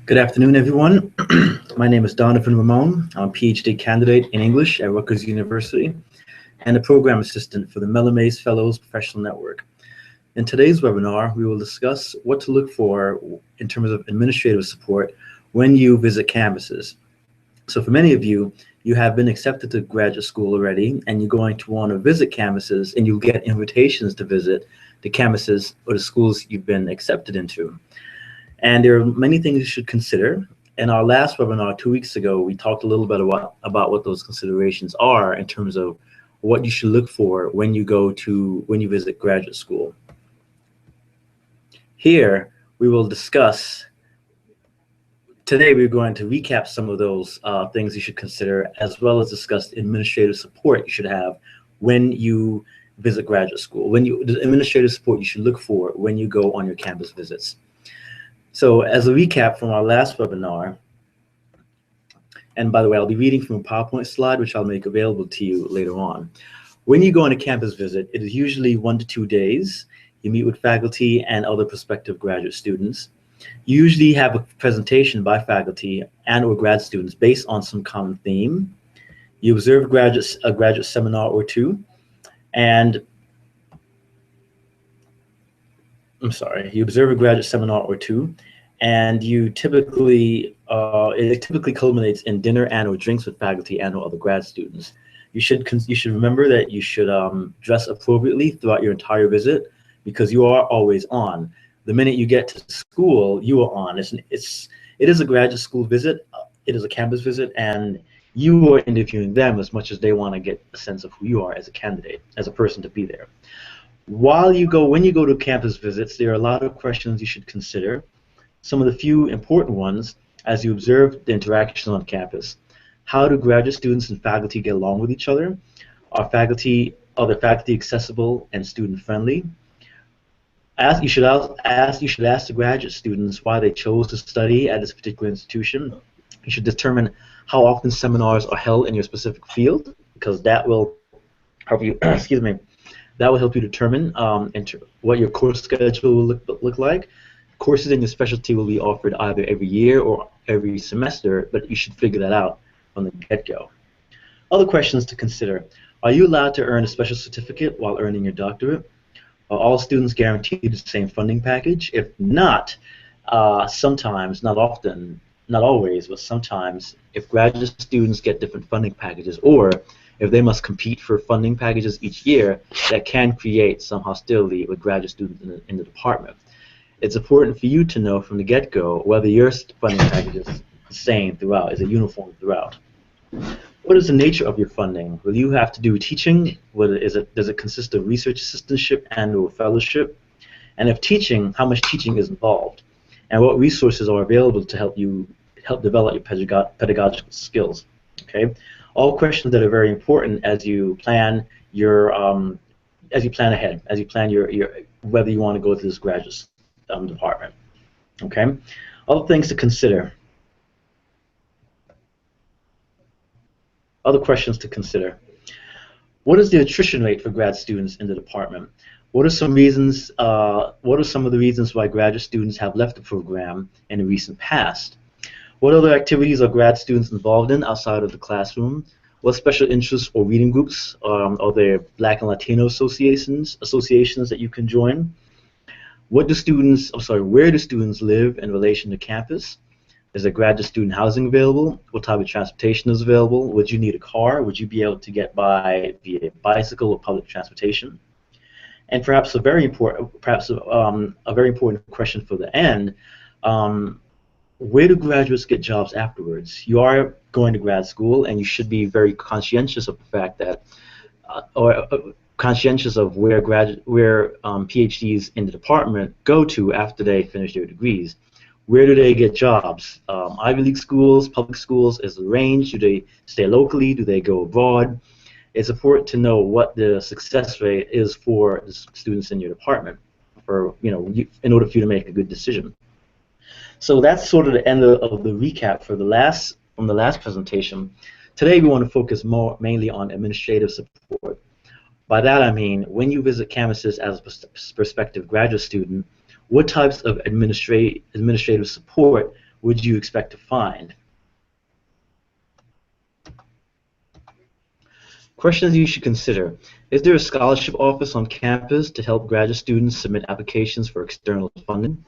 Good afternoon, everyone. My name is Donovan Ramon. I'm a PhD candidate in English at Rutgers University and a program assistant for the Mellon Mays Fellows Professional Network. In today's webinar, we will discuss what to look for in terms of administrative support when you visit campuses. So for many of you, you have been accepted to graduate school already, and you're going to want to visit campuses, and you'll get invitations to visit the campuses or the schools you've been accepted into. And there are many things you should consider. In our last webinar 2 weeks ago, we talked a little bit about what those considerations are in terms of what you should look for when you visit graduate school. Here, we will discuss, today we're going to recap some of those things you should consider, as well as discuss administrative support you should have when you visit graduate school, the administrative support you should look for when you go on your campus visits. So as a recap from our last webinar, and by the way, I'll be reading from a PowerPoint slide, which I'll make available to you later on. When you go on a campus visit, it is usually 1 to 2 days. You meet with faculty and other prospective graduate students. You usually have a presentation by faculty and or grad students based on some common theme. You observe a graduate seminar or two, and you observe a graduate seminar or two, and you typically, it typically culminates in dinner and or drinks with faculty and or other grad students. You should remember that you should dress appropriately throughout your entire visit, because you are always on. The minute you get to school, you are on. It is a graduate school visit, it is a campus visit, and you are interviewing them as much as they want to get a sense of who you are as a candidate, as a person to be there. When you go to campus visits, there are a lot of questions you should consider. Some of the few important ones as you observe the interaction on campus. How do graduate students and faculty get along with each other? Are the faculty accessible and student friendly? You should ask the graduate students why they chose to study at this particular institution. You should determine how often seminars are held in your specific field, because that will help you that will help you determine what your course schedule will look like. Courses in your specialty will be offered either every year or every semester, but you should figure that out from the get-go. Other questions to consider. Are you allowed to earn a special certificate while earning your doctorate? Are all students guaranteed the same funding package? If not, sometimes, not often, not always, but sometimes, if graduate students get different funding packages, or if they must compete for funding packages each year, that can create some hostility with graduate students in the department. It's important for you to know from the get-go whether your funding package is the same throughout, is it uniform throughout. What is the nature of your funding? Will you have to do teaching? Does it consist of research assistantship and or fellowship? And if teaching, how much teaching is involved? And what resources are available to help develop your pedagogical skills? Okay, all questions that are very important as you plan ahead, as you plan your whether you want to go to this graduate department. Okay, other things to consider. Other questions to consider. What is the attrition rate for grad students in the department? What are some reasons? What are some of the reasons why graduate students have left the program in the recent past? What other activities are grad students involved in outside of the classroom? What special interests or reading groups are there? Black and Latino associations that you can join? Where do students live in relation to campus? Is there graduate student housing available? What type of transportation is available? Would you need a car? Would you be able to get by via bicycle or public transportation? And perhaps a very important question for the end. Where do graduates get jobs afterwards? You are going to grad school, and you should be very conscientious of the fact that, conscientious of where PhDs in the department go to after they finish their degrees. Where do they get jobs? Ivy League schools, public schools, is the range? Do they stay locally? Do they go abroad? It's important to know what the success rate is for the students in your department, in order for you to make a good decision. So that's sort of the end of the recap from the last presentation. Today we want to focus mainly on administrative support. By that I mean, when you visit campuses as a prospective graduate student, what types of administrative support would you expect to find? Questions you should consider. Is there a scholarship office on campus to help graduate students submit applications for external funding?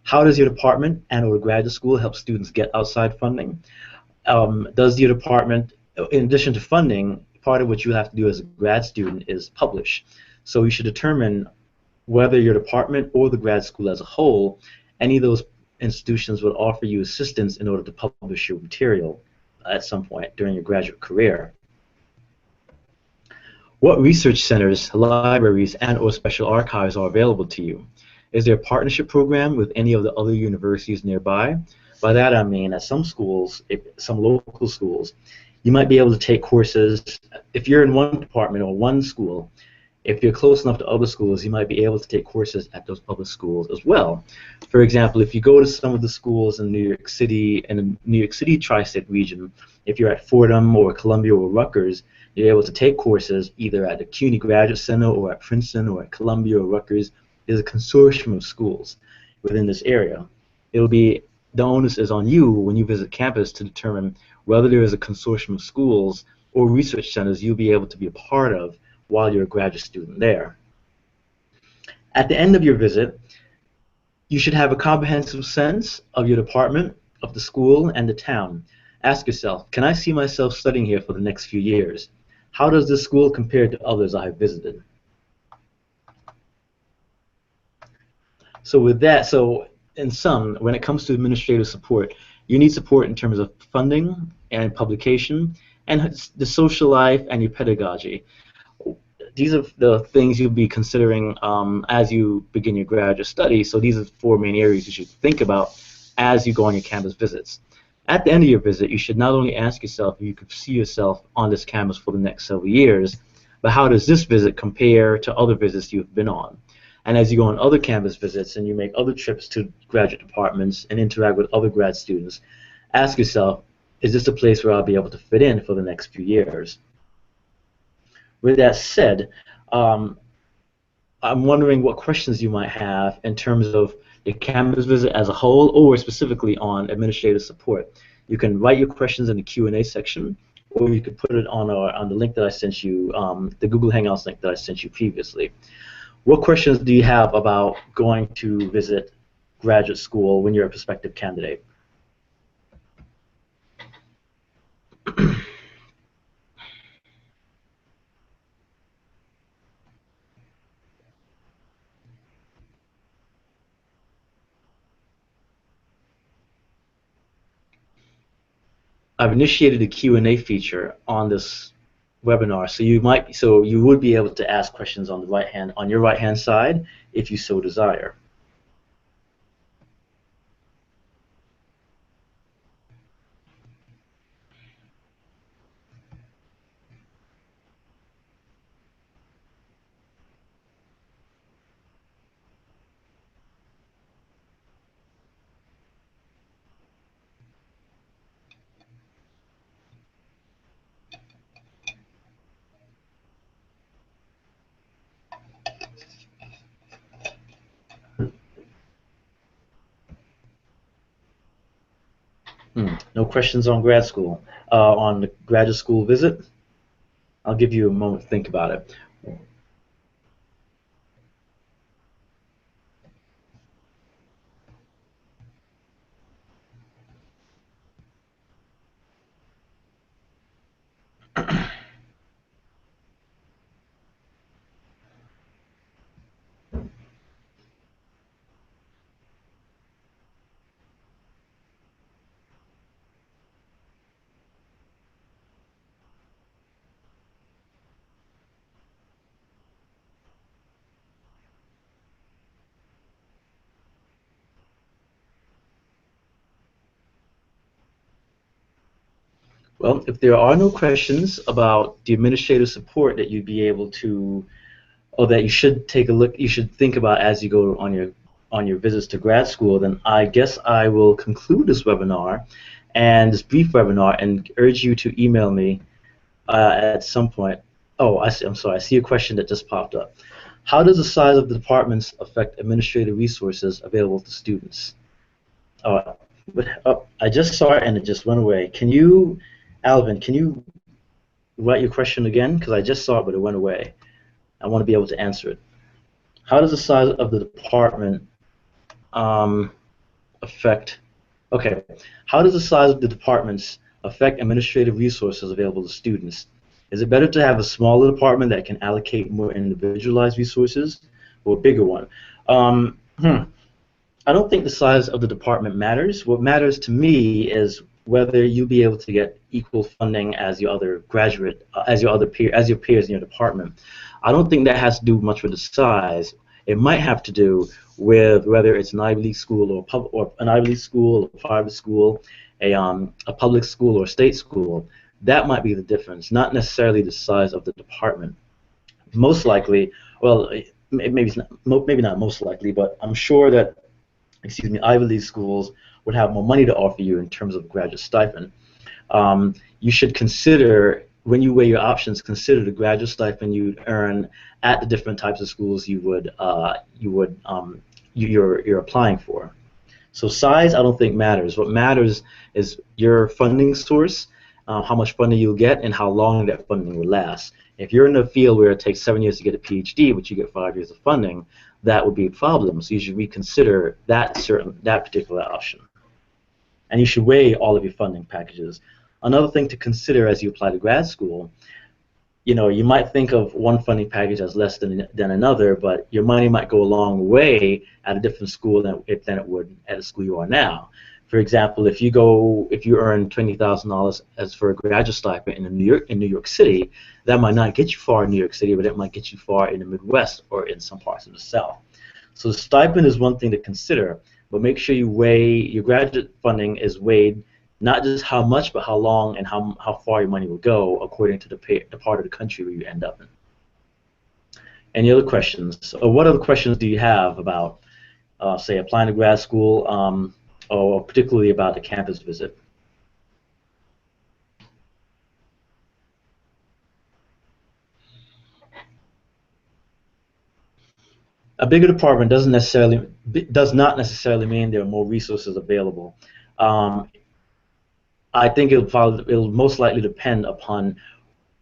How does your department and/or graduate school help students get outside funding? Does your department, in addition to funding, part of what you have to do as a grad student is publish. So you should determine whether your department or the grad school as a whole, any of those institutions would offer you assistance in order to publish your material at some point during your graduate career. What research centers, libraries, and/or special archives are available to you? Is there a partnership program with any of the other universities nearby? By that I mean, at some schools, some local schools, you might be able to take courses. If you're in one department or one school, if you're close enough to other schools, you might be able to take courses at those other schools as well. For example, if you go to some of the schools in New York City, in the New York City tri-state region, if you're at Fordham or Columbia or Rutgers, you're able to take courses either at the CUNY Graduate Center or at Princeton or at Columbia or Rutgers. There's a consortium of schools within this area. It'll be, the onus is on you when you visit campus to determine whether there is a consortium of schools or research centers you'll be able to be a part of while you're a graduate student there. At the end of your visit, you should have a comprehensive sense of your department, of the school, and the town. Ask yourself, can I see myself studying here for the next few years? How does this school compare to others I have visited? So with that, so in sum, when it comes to administrative support, you need support in terms of funding and publication and the social life and your pedagogy. These are the things you'll be considering as you begin your graduate study. So these are the 4 main areas you should think about as you go on your campus visits. At the end of your visit, you should not only ask yourself if you could see yourself on this campus for the next several years, but how does this visit compare to other visits you've been on? And as you go on other campus visits and you make other trips to graduate departments and interact with other grad students, ask yourself, is this a place where I'll be able to fit in for the next few years? With that said, I'm wondering what questions you might have in terms of your campus visit as a whole, or specifically on administrative support. You can write your questions in the Q&A section, or you could put it on the link that I sent you, the Google Hangouts link that I sent you previously. What questions do you have about going to visit graduate school when you're a prospective candidate? I've initiated a Q&A feature on this webinar, so you would be able to ask questions on your right hand side if you so desire. No questions on grad school. On the graduate school visit? I'll give you a moment to think about it. Well, if there are no questions about the administrative support that you'd be able to, or that you should take a look, you should think about as you go on your visits to grad school, then I guess I will conclude this webinar and this brief webinar and urge you to email me at some point. Oh, I'm sorry. I see a question that just popped up. How does the size of the departments affect administrative resources available to students? But I just saw it and it just went away. Can you, Alvin, can you write your question again? Because I just saw it, but it went away. I want to be able to answer it. How does the size of the department affect? Okay. How does the size of the departments affect administrative resources available to students? Is it better to have a smaller department that can allocate more individualized resources, or a bigger one? Um, hmm. I don't think the size of the department matters. What matters to me is whether you'll be able to get equal funding as your other graduate, as your peers in your department. I don't think that has to do much with the size. It might have to do with whether it's an Ivy League school or an Ivy League school, a private school, a public school or state school. That might be the difference, not necessarily the size of the department. Most likely, well, maybe not most likely, but I'm sure that, excuse me, Ivy League schools would have more money to offer you in terms of graduate stipend. You should consider, when you weigh your options, consider the graduate stipend you'd earn at the different types of schools you're applying for. So size, I don't think matters. What matters is your funding source, how much funding you'll get, and how long that funding will last. If you're in a field where it takes 7 years to get a PhD, but you get 5 years of funding, that would be a problem. So you should reconsider that particular option. And you should weigh all of your funding packages. Another thing to consider as you apply to grad school, you might think of one funding package as less than another, but your money might go a long way at a different school than it would at a school you are now. For example, if you earn $20,000 as for a graduate stipend in New York City, that might not get you far in New York City, but it might get you far in the Midwest or in some parts of the South. So the stipend is one thing to consider, but make sure you weigh your graduate funding is weighed not just how much, but how long and how far your money will go according to the part of the country where you end up in. Any other questions? Or what other questions do you have about, say, applying to grad school, or particularly about the campus visit? A bigger department does not necessarily mean there are more resources available. I think it'll most likely depend upon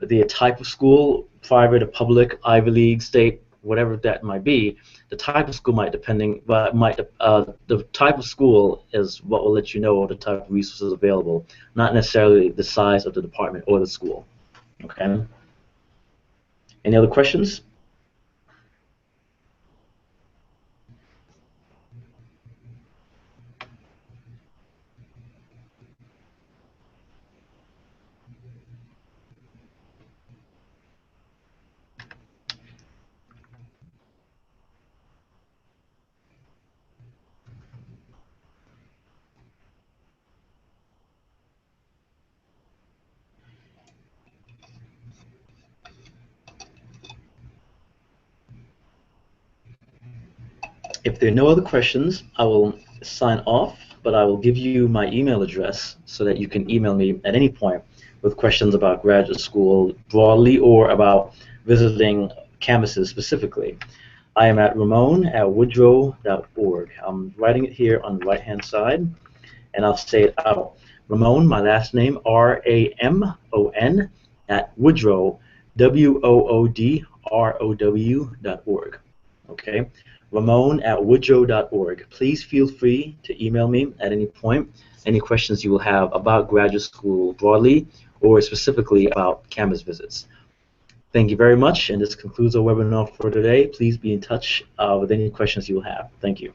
the type of school, private or public, Ivy League, state, whatever that might be. The type of school the type of school is what will let you know the type of resources available, not necessarily the size of the department or the school. Okay. Any other questions? If there are no other questions, I will sign off, but I will give you my email address so that you can email me at any point with questions about graduate school broadly or about visiting campuses specifically. I am at ramon@woodrow.org. I'm writing it here on the right-hand side, and I'll say it out. Ramon, my last name, RAMON, at Woodrow, WOODROW.org. Okay? Ramon@woodrow.org. Please feel free to email me at any point, any questions you will have about graduate school broadly or specifically about campus visits. Thank you very much, and this concludes our webinar for today. Please be in touch with any questions you will have. Thank you.